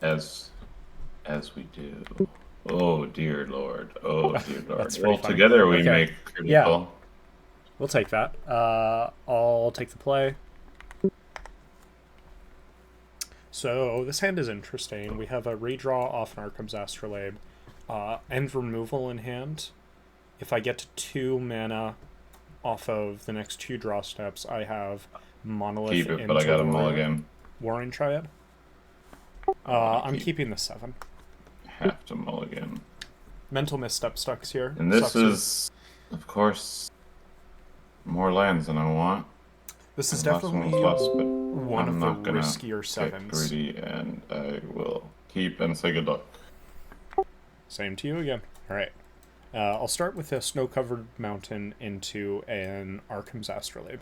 As we do. Oh dear lord. Oh dear lord. That's pretty Well, funny. together we Okay. make Yeah, critical. we'll take that. I'll take the play. So this hand is interesting. We have a redraw off an Arcum's Astrolabe, and removal in hand. If I get to 2 mana off of the next 2 draw steps, I have Monolith Keep it, but I into got a mulligan. Warring Triad. I want to I'm keep keeping the 7. half to mulligan. Mental Misstep sucks here. And this is, of course, more lands than I want. This is And last one was definitely less, but one I'm of the not gonna riskier get 7s. greedy, and I will keep and say good luck. Same to you again. Alright. I'll start with a snow-covered mountain into an Arcum's Astrolabe.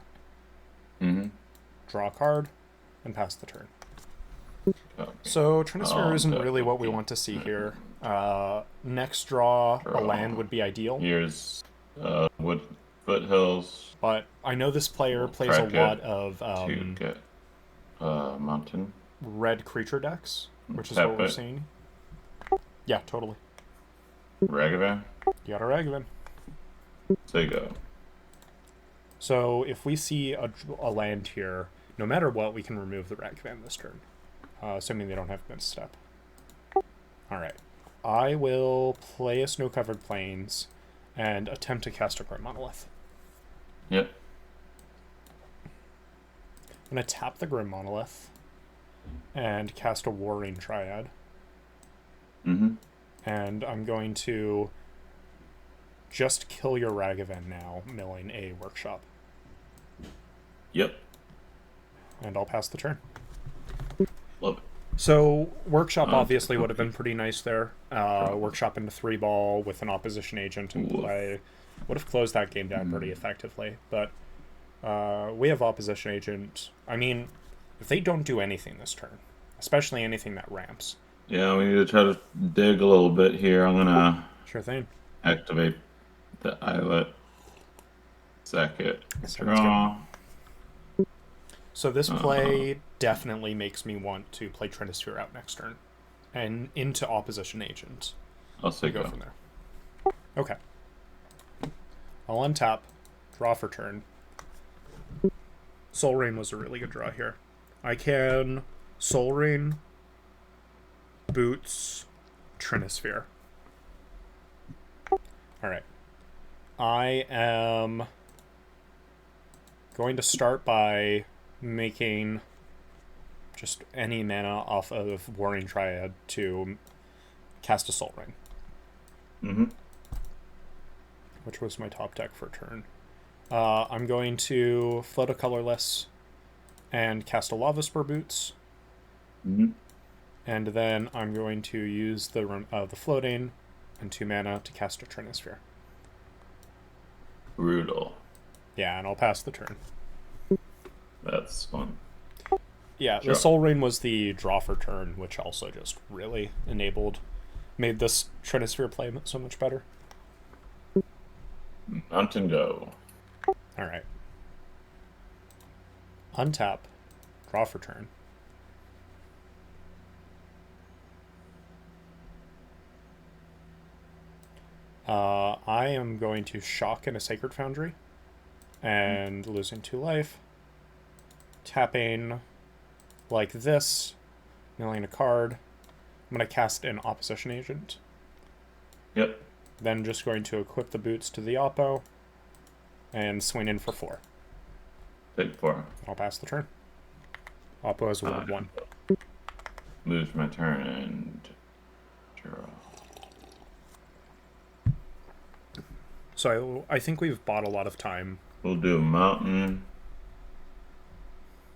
Mm-hmm. Draw a card, and pass the turn. Okay. So Trinisphere isn't really what we want to see here. Next draw, a land would be ideal. Here's wood foothills. But I know this player We'll plays a crack lot it of to get mountain. red creature decks, which is Tap what we're it. seeing. Yeah, totally. Ragavan. You got a Ragavan. Say go. So if we see a land here, no matter what, we can remove the Ragavan this turn. Assuming they don't have misstep. Alright. I will play a Snow-Covered Plains and attempt to cast a Grim Monolith. Yep. I'm going to tap the Grim Monolith and cast a Warring Triad. Mm-hmm. And I'm going to just kill your Ragavan now, milling a Workshop. Yep. And I'll pass the turn. Love it. So, Workshop obviously would have been pretty nice there. Workshop into 3-ball with an opposition agent in play. Would have closed that game down pretty effectively. But we have opposition agent. I mean, if they don't do anything this turn, especially anything that ramps. Yeah, we need to try to dig a little bit here. I'm gonna Sure thing. activate the eyelet. Sack it. Draw. So this play definitely makes me want to play Trinisphere out next turn. And into opposition agent. I'll say Go go. from there. Okay. I'll untap, draw for turn. Soul Rain was a really good draw here. I can Soul Rain, Boots, Trinisphere. Alright. I am going to start by making just any mana off of Warring Triad to cast a Soul Ring. Mm-hmm. Which was my top deck for turn. I'm going to float a colorless and cast a Lavaspur Boots. Mm-hmm. And then I'm going to use the floating and 2 mana to cast a Trinisphere. Brutal. Yeah, and I'll pass the turn. That's fun. Yeah, Sure. the Soul Ring was the draw for turn, which also just really made this Trinisphere play so much better. Mountain go. Alright. Untap, draw for turn. I am going to shock in a Sacred Foundry and losing 2 life. Tapping like this, milling a card. I'm going to cast an opposition agent. Yep. Then just going to equip the boots to the oppo and swing in for 4. Take 4. I'll pass the turn. Oppo has ward 1. Lose my turn and draw. So I think we've bought a lot of time. We'll do mountain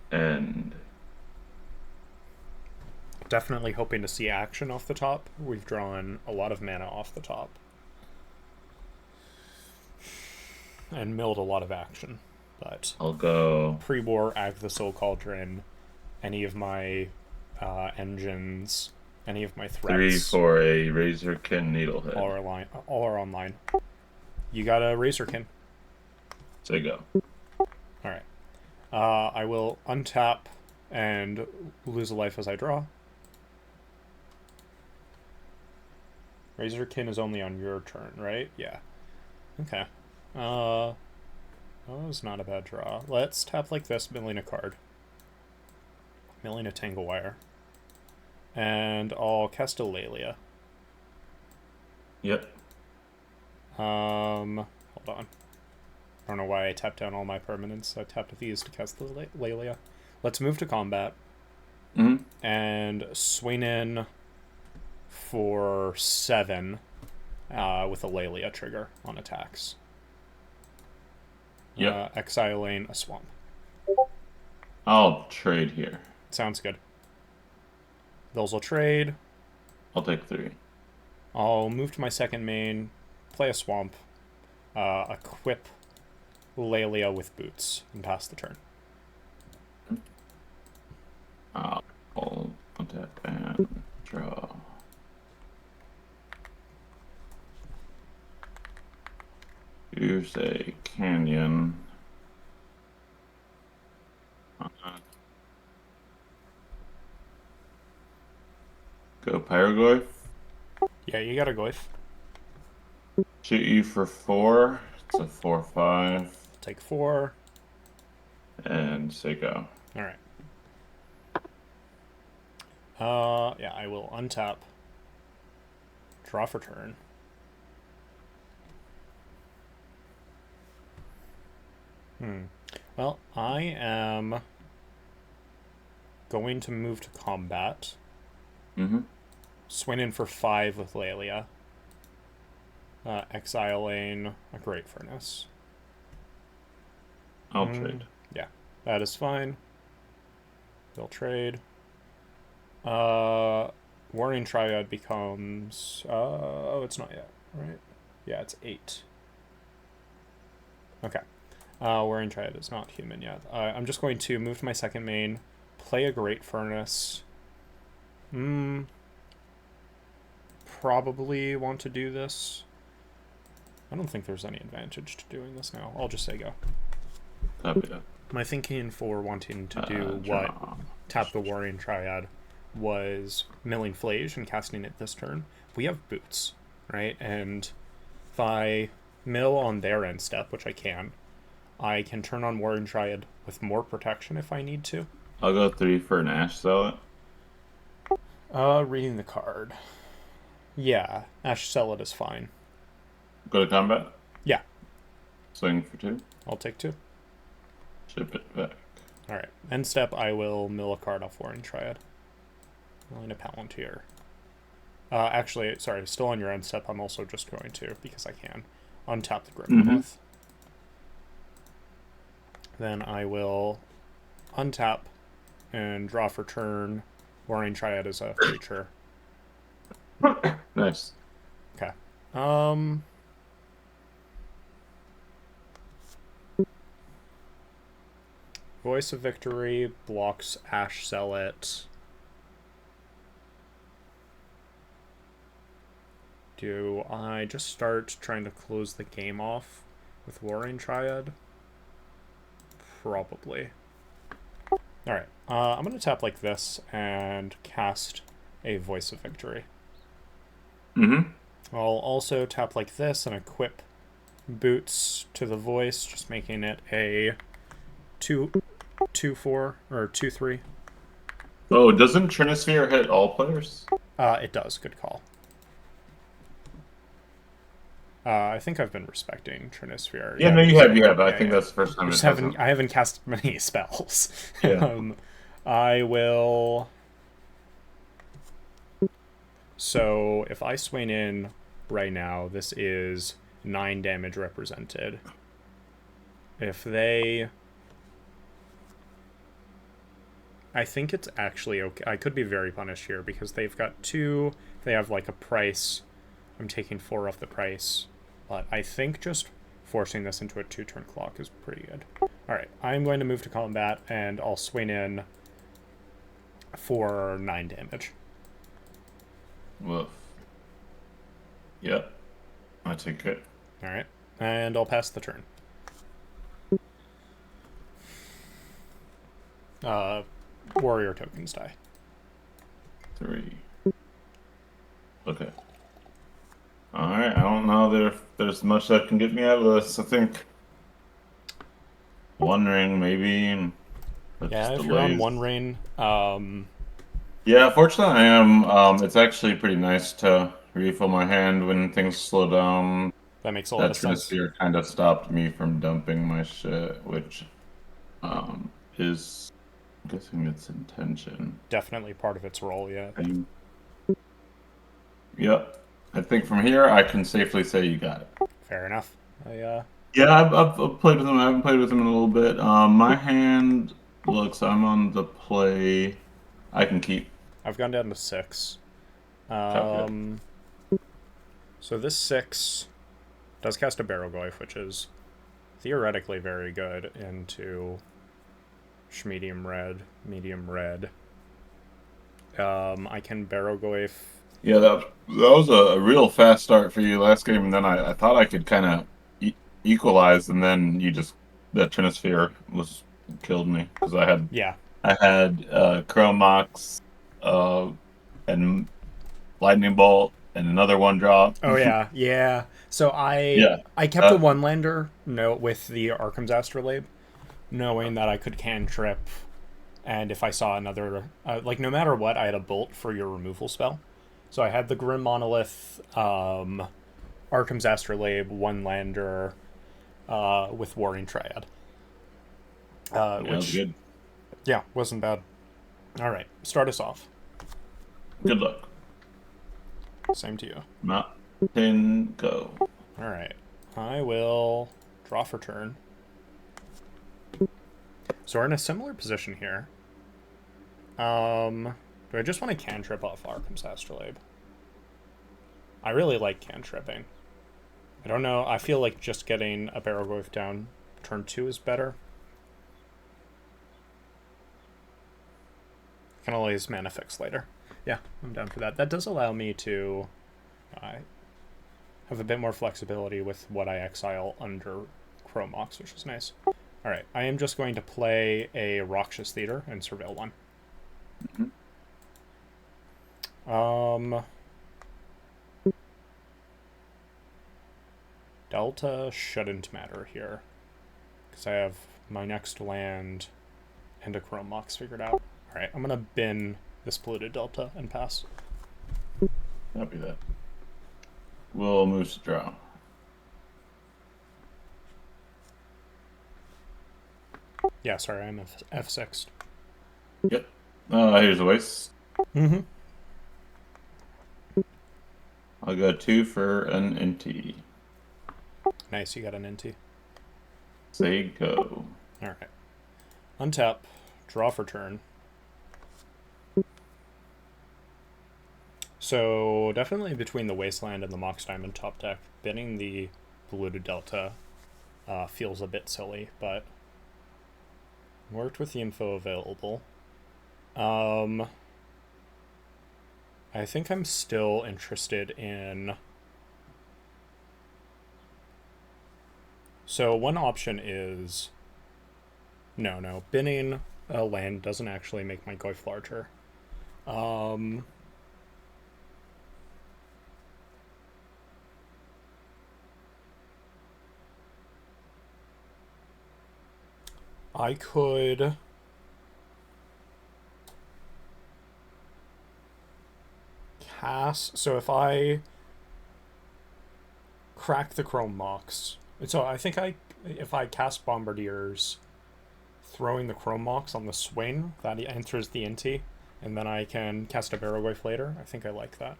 and Definitely hoping to see action off the top. We've drawn a lot of mana off the top. And milled a lot of action. But I'll go pre-war Agatha Soul Cauldron, any of my engines, any of my threats. 3 for a Razorkin Needlehead. All are online. You got a Razorkin. Say go. Alright. I will untap and lose a life as I draw. Razorkin is only on your turn, right? Yeah. Okay. That was not a bad draw. Let's tap like this, milling a card. Milling a Tangle Wire. And I'll cast a Lalia. Yep. Hold on. I don't know why I tapped down all my permanents. I tapped these to cast the Lalia. Let's move to combat. And swing in for 7 with a Lalia trigger on attacks. Yep. Exiling a swamp. I'll trade here. Sounds good. Those will trade. I'll take 3. I'll move to my second main, play a swamp, equip Lalia with boots, and pass the turn. I'll untap and draw. Here's a canyon. Go Barrowgoyf. Yeah, you got a Goyf. Shoot you for 4. It's a 4/5. Take 4. And say go. Alright. Yeah, I will untap. Draw for turn. Well, I am going to move to combat. Swing in for 5 with Lalia. Exiling a Great Furnace. I'll trade. Yeah, that is fine. They'll trade. Warning Triad becomes... oh, it's not yet, right? Yeah, it's 8. Okay. Warring Triad is not human yet. I'm just going to move to my second main, play a Great Furnace. Probably want to do this. I don't think there's any advantage to doing this now. I'll just say go. Copy that. My thinking for wanting to do what tap the Warring Triad was milling Flage and casting it this turn. We have boots, right? And if I mill on their end step, which I can turn on Warring Triad with more protection if I need to. I'll go 3 for an Ash Zealot. Reading the card. Yeah, Ash Zealot is fine. Go to combat? Yeah. Swing for 2. I'll take 2. Ship it back. Alright. End step, I will mill a card off Warring Triad. Milling a Palantir. Actually, sorry, still on your end step, I'm also just going to, because I can, untap the Grim Monolith. Then I will untap and draw for turn. Warring Triad is a creature. Nice. Okay. Voice of Victory blocks Ash Zealot. Do I just start trying to close the game off with Warring Triad? Probably. Alright, I'm going to tap like this and cast a Voice of Victory. I'll also tap like this and equip Boots to the Voice, just making it a 2/4 or 2/3. Oh, doesn't Trinisphere hit all players? It does, good call. I think I've been respecting Trinisphere. Yeah, no, you have. I think that's the first time I haven't cast many spells. Yeah. I will... So, if I swing in right now, this is 9 damage represented. If they... I think it's actually okay. I could be very punished here, because they've got 2... They have, like, a price. I'm taking 4 off the price. But I think just forcing this into a 2-turn clock is pretty good. Alright, I'm going to move to combat, and I'll swing in for 9 damage. Woof. Yep. I take it. Alright, and I'll pass the turn. Warrior tokens die. 3. Okay. there's much that can get me out of this. I think One Ring maybe. But Yeah, just if you're on delays. One Ring, Yeah, fortunately I am. It's actually pretty nice to refill my hand when things slow down. that makes a lot That of sense. Trinisphere kind of stopped me from dumping my shit, which is, I'm guessing its intention. Definitely part of its role, yeah. Yep. I think from here I can safely say you got it. Fair enough. Yeah, I've played with him. I haven't played with him in a little bit. My hand looks. I'm on the play. I can keep. I've gone down to 6. Okay. So this 6 does cast a Barrowgoyf, which is theoretically very good into Schmedium red, medium red. I can Barrowgoyf. Yeah, that was a real fast start for you last game, and then I thought I could kind of equalize, and then you just that Trinisphere was killed me because Yeah. I had Chrome Mox, and Lightning Bolt, and another one drop. Oh yeah, yeah. So I Yeah. I kept a one lander note with the Arcum's Astrolabe, knowing that I could cantrip, and if I saw another like no matter what, I had a bolt for your removal spell. So I had the Grim Monolith, Arcum's Astrolabe, one lander, with Warring Triad. Yeah, that was Which good. yeah, wasn't bad. All right, start us off. Good luck. Same to you. Mountain go. All right, I will draw for turn. So we're in a similar position here. Do I just want to cantrip off Arcum's Astrolabe? I really like cantripping. I don't know. I feel like just getting a Barrowgoyf down turn 2 is better. Can always mana fix later. Yeah, I'm down for that. That does allow me to have a bit more flexibility with what I exile under Chrome Mox, which is nice. Alright, I am just going to play a Roxas Theater and Surveil 1. Delta shouldn't matter here, because I have my next land and a Chrome Mox figured out. Alright, I'm going to bin this polluted Delta and pass. Copy that. We'll move to draw. Yeah, sorry, I'm F6'd. Yep. Here's a waste. Mm-hmm. I'll go 2 for an NT. Nice, you got an NT. Say go. Alright. Untap, draw for turn. So, definitely between the Wasteland and the Mox Diamond top deck, binning the polluted Delta feels a bit silly, but worked with the info available. I think I'm still interested in... So one option is... No. Binning a land doesn't actually make my Goyf larger. I could... cast... So if I crack the Chrome Mox... So I think if I cast Bombardiers, throwing the Chrome Mox on the swing, that enters the Inti, and then I can cast a Barrowgoyf later. I think I like that.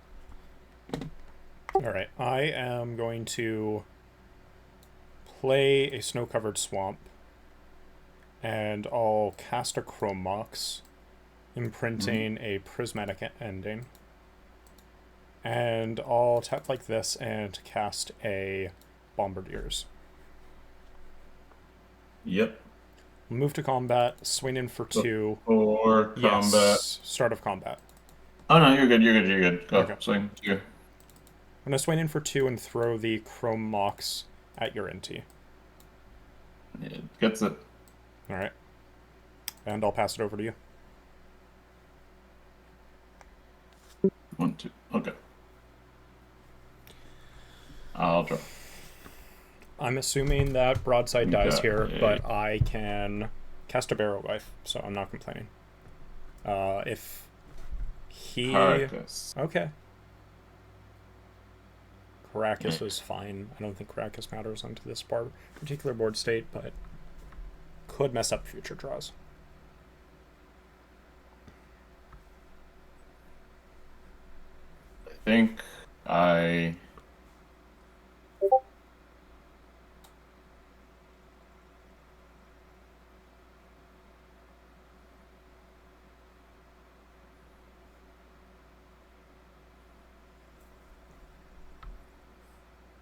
Alright, I am going to play a Snow-Covered Swamp, and I'll cast a Chrome Mox, imprinting a Prismatic Ending. And I'll tap like this and cast a Bombardiers. Yep. Move to combat, swing in for 2. Or combat. Yes, start of combat. Oh no, you're good. Go, Okay. swing. You. I'm going to swing in for 2 and throw the Chrome Mox at your NT. It gets it. Alright. And I'll pass it over to you. 1, 2. Okay. I'll draw. I'm assuming that Broadside You dies got here, a- but I can cast a Barrowgoyf, so I'm not complaining. If he... Carcass. Okay. Caracas was fine. I don't think Caracas matters onto this particular board state, but could mess up future draws. I think I...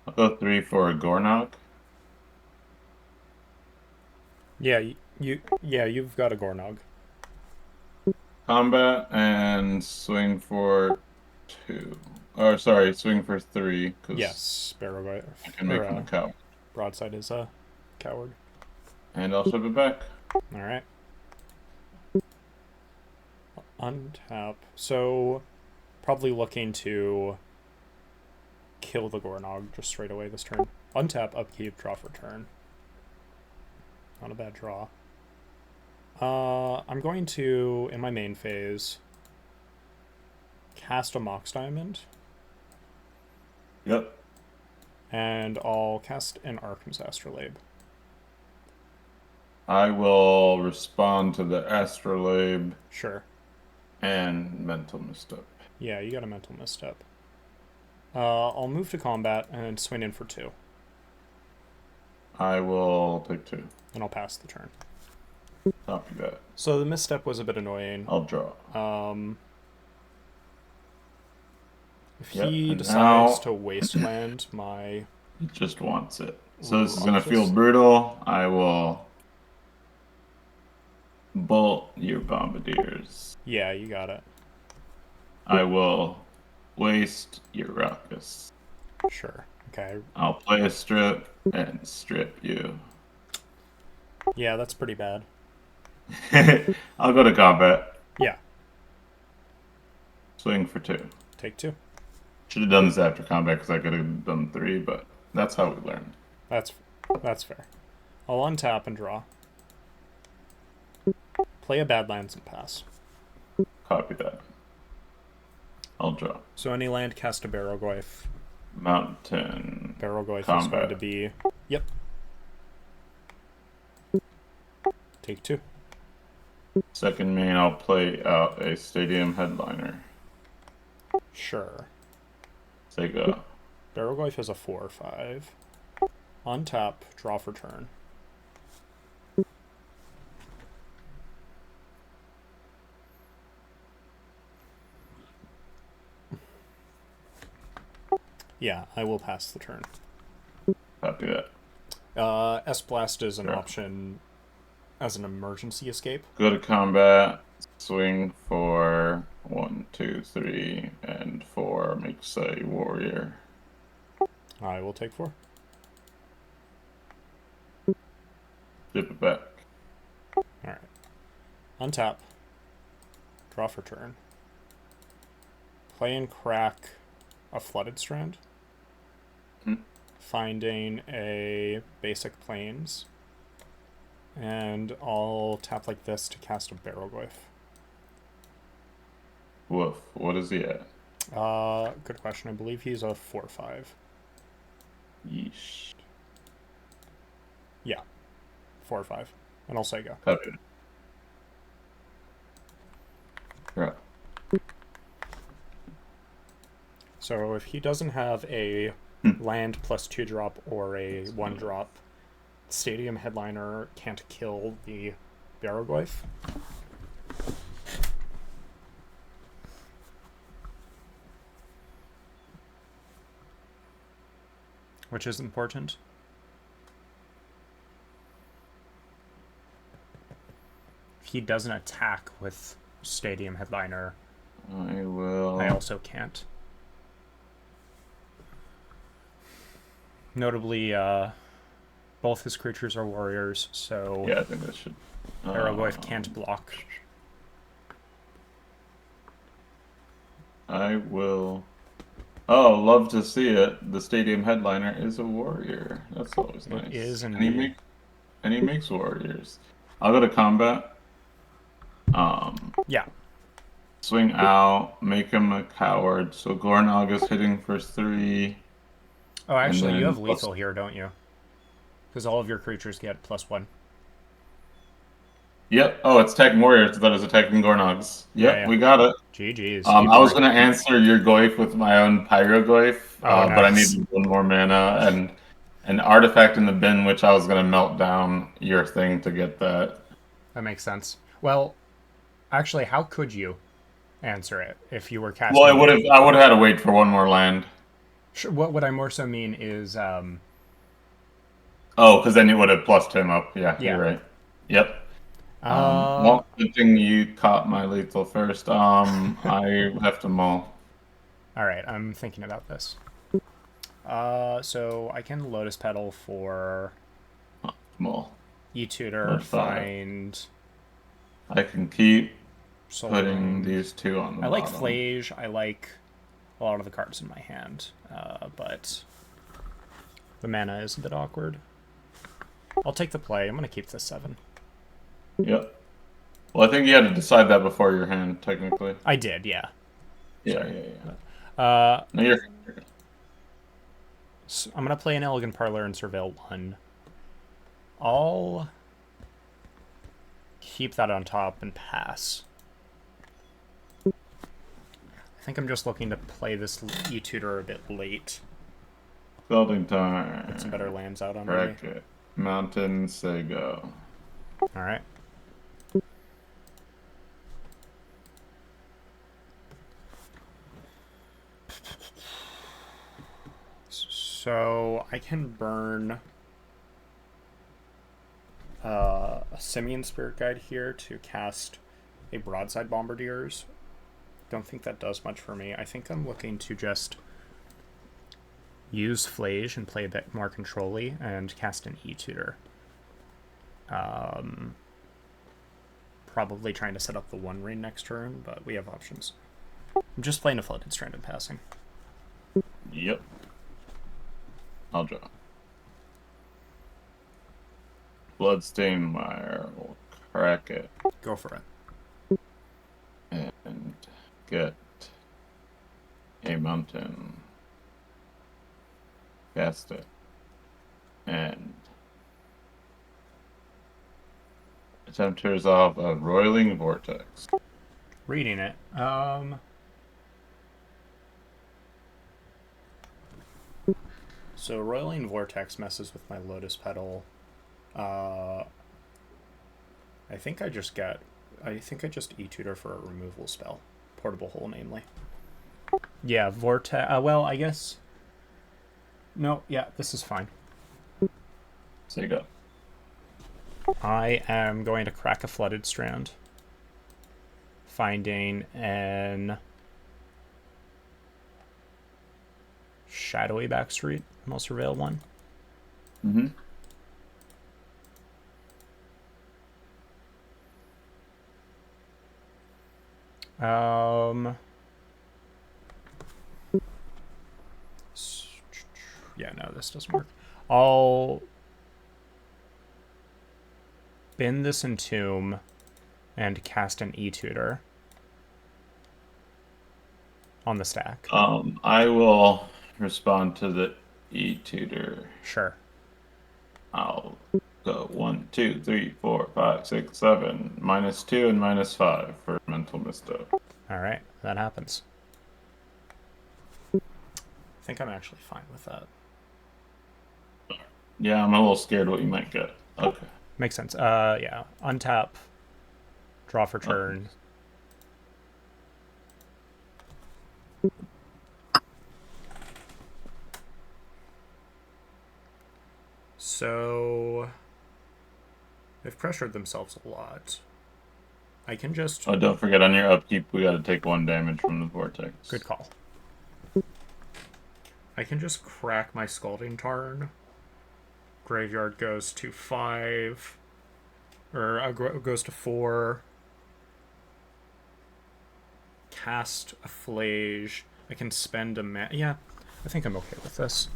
I'll go 3 for a Gornog. Yeah, you've got a Gornog. Combat and swing for 2. Or sorry, swing for 3. Because Yes, Barrowgoyf. I can make him a cow. Broadside is a coward. And I'll ship it back. Alright. Untap. So, probably looking to kill the Gornog just straight away this turn. Untap, upkeep, draw for turn. Not a bad draw. I'm going to, in my main phase, cast a Mox Diamond. Yep. And I'll cast an Arcum's Astrolabe. I will respond to the Astrolabe Sure. and Mental Misstep. Yeah, you got a Mental Misstep. I'll move to combat and swing in for 2. I will take 2. And I'll pass the turn. Copy that. So the misstep was a bit annoying. I'll draw. If Yep, he and decides now- to wasteland my... He just wants it. So this is going to I'll feel just- brutal. I will bolt your Bombardiers. Yeah, you got it. I will waste your Ruckus. Sure. Okay. I'll play a strip and strip you. Yeah, that's pretty bad. I'll go to combat. Yeah. Swing for 2. Take 2. Should have done this after combat because I could have done 3, but that's how we learn. That's fair. I'll untap and draw. Play a Badlands and pass. Copy that. I'll draw. So any land, cast a Barrowgoyf. Mountain. Barrowgoyf is Combat. going to be... Yep. Take 2. Second main, I'll play out a Stadium Headliner. Sure. Take a... Barrowgoyf is a 4/5. Untap, draw for turn. Yeah, I will pass the turn. Copy that. S-Blast is an Sure. option as an emergency escape. Go to combat. Swing for 1, 2, 3, and 4. Makes a warrior. I will take 4. Dip it back. Alright. Untap. Draw for turn. Play and crack a Flooded Strand. Hmm. Finding a basic plains. And I'll tap like this to cast a Barrowgoyf. Woof. What is he at? Good question. I believe he's a 4/5. Yeesh. Yeah. 4/5. And I'll say go. Copy it. You're up. So if he doesn't have a land plus 2-drop or a 1-drop, Stadium Headliner can't kill the Barrowgoyf. Which is important. If he doesn't attack with Stadium Headliner, I will... I also can't. Notably, both his creatures are warriors, so Yeah, I think that should... Barrowgoyf can't block. I will Oh, love to see it. The stadium headliner is a warrior. That's always It nice. is And he indeed. makes warriors. I'll go to combat. Um, Yeah. swing out, make him a coward. So Gornog is hitting for 3, Oh, and actually, you then have plus. lethal here, don't you? Because all of your creatures get +1. Yep. Oh, it's attacking warriors. That is attacking Gornogs. Yeah, Yep, yeah. we got it. GG's. Keep I was going. gonna answer your Goyf with my own Pyrogoyf, Oh, but I nice. needed one more mana and an artifact in the bin, which I was gonna melt down your thing to get that. That makes sense. Well, actually, how could you answer it if you were Well, casting? I would have had to wait for one more land. What I more so mean is, Oh, because then it would have plussed him up. Yeah, you're yeah. right. Yep. Uh, Well, good thing you caught my lethal first. I left them all. all right. I'm thinking about this. So I can Lotus Petal for Small. E-Tutor, But 5. find I can keep Soul putting Wound. these 2 on the I like bottom. Flage. I like a lot of the cards in my hand, but the mana is a bit awkward. I'll take the play. I'm going to keep this 7. Yep. Well, I think you had to decide that before your hand, technically. I did, yeah. Yeah, Sorry. yeah. No, you're So I'm going to play an Elegant Parlor and Surveil 1. I'll keep that on top and pass. I think I'm just looking to play this E-Tutor a bit late. building time. Get some better lands out on me. Bracket. Mountain, say go. Alright. So I can burn a Simian Spirit Guide here to cast a Broadside Bombardiers. Don't think that does much for me. I think I'm looking to just use Flage and play a bit more control-y and cast an E-Tutor. Probably trying to set up the One Ring next turn, but we have options. I'm just playing a Flooded Strand and passing. Yep. I'll draw. Bloodstained Mire. We'll crack it. Go for it. And get a mountain. Cast it. And attempt to resolve a roiling vortex. Reading it. So Roiling Vortex messes with my Lotus Petal. I think I just E-Tutor for a removal spell. Portable Hole, namely. Yeah, Vortex. Well, I guess. No, yeah, this is fine. So you go. I am going to crack a Flooded Strand. Finding an shadowy backstreet, and I'll surveil 1. Mm-hmm. Yeah, no, this doesn't work. I'll bin this Entomb and cast an E-Tutor on the stack. I will respond to the E-Tutor. Sure. I'll go 1, 2, 3, 4, 5, 6, 7. -2 and -5 for mental misstep. Alright, that happens. I think I'm actually fine with that. Yeah, I'm a little scared what you might get. Okay. Makes sense. Yeah. Untap. Draw for turn. So they've pressured themselves a lot. I can just... Oh, don't forget, on your upkeep, we gotta take 1 damage from the vortex. Good call. I can just crack my Scalding Tarn. Graveyard goes to 5. Or goes to 4. Cast a Flage. I can spend a yeah, I think I'm okay with this.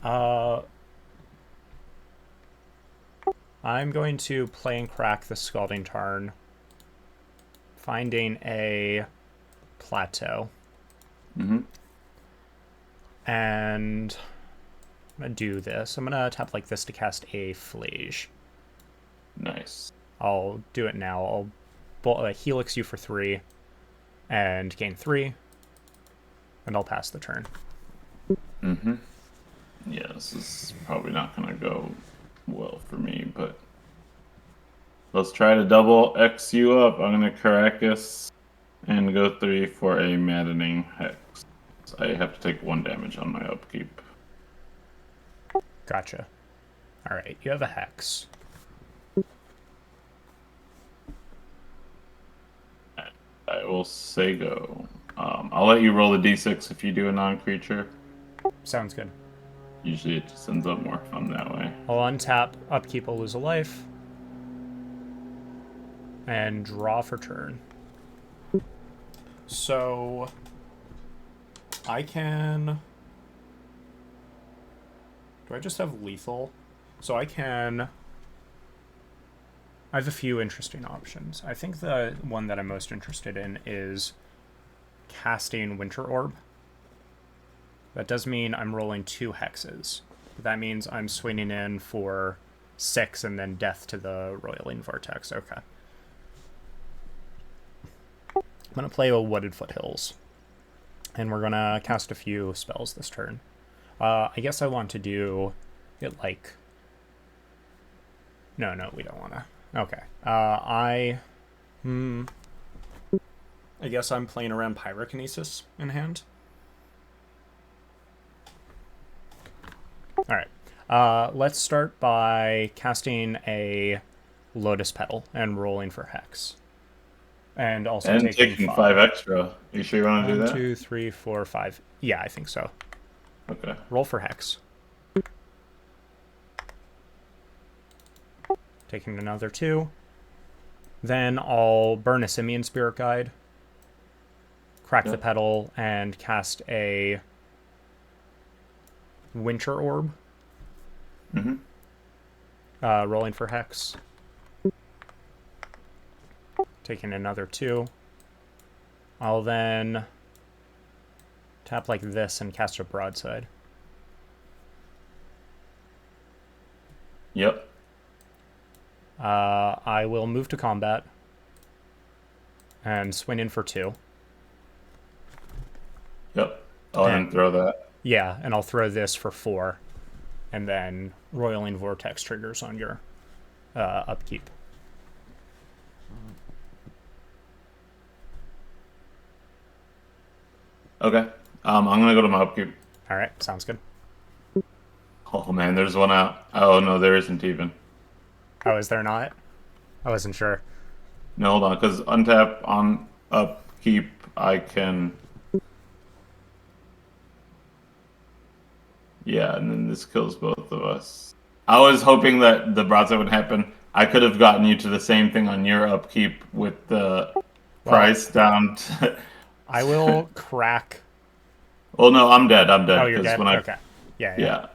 I'm going to play and crack the Scalding Tarn, finding a plateau. Mm-hmm. And I'm going to do this. I'm going to tap like this to cast a Flage. Nice. I'll do it now. I'll Helix you for 3 and gain 3. And I'll pass the turn. Mm-hmm. Yeah, this is probably not going to go well for me, but let's try to double X you up. I'm going to Caracas and go 3 for a Maddening Hex. I have to take 1 damage on my upkeep. Gotcha. Alright, you have a Hex. I will say go. I'll let you roll the d6 if you do a non-creature. Sounds good. Usually it just ends up more fun that way. I'll untap, upkeep, I'll lose a life. And draw for turn. So I can... Do I just have lethal? So I can... I have a few interesting options. I think the one that I'm most interested in is casting Winter Orb. That does mean I'm rolling 2 hexes. That means I'm swinging in for 6 and then death to the Roiling Vortex. Okay. I'm going to play a Wooded Foothills. And we're going to cast a few spells this turn. I guess I want to do it like... No, we don't want to. Okay. I guess I'm playing around Pyrokinesis in hand. Alright. Let's start by casting a Lotus Petal and rolling for Hex. And also taking 5 extra. You sure you want to do that? 1, 2, 3, 4, 5. Yeah, I think so. Okay. Roll for Hex. Taking another 2. Then I'll burn a Simian Spirit Guide, crack the petal, and cast a Winter Orb. Mm-hmm. Rolling for Hex. Taking another 2. I'll then tap like this and cast a Broadside. Yep. I will move to combat and swing in for 2. Yep. And throw that. Yeah, and I'll throw this for 4. And then Roiling Vortex triggers on your upkeep. Okay. I'm gonna go to my upkeep. Alright, sounds good. Oh man, there's one out. Oh no, there isn't even. Oh, is there not? I wasn't sure. No, hold on, because untap on upkeep, I can... Yeah, and then this kills both of us. I was hoping that the broadside would happen. I could have gotten you to the same thing on your upkeep with the price down to... I will crack... Well, no, I'm dead. Oh, you're dead? Okay. Yeah.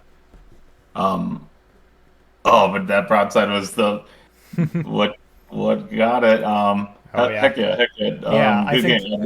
Oh, but that broadside was the... what got it. Oh, yeah. Heck yeah. Yeah, I Good think... game. I love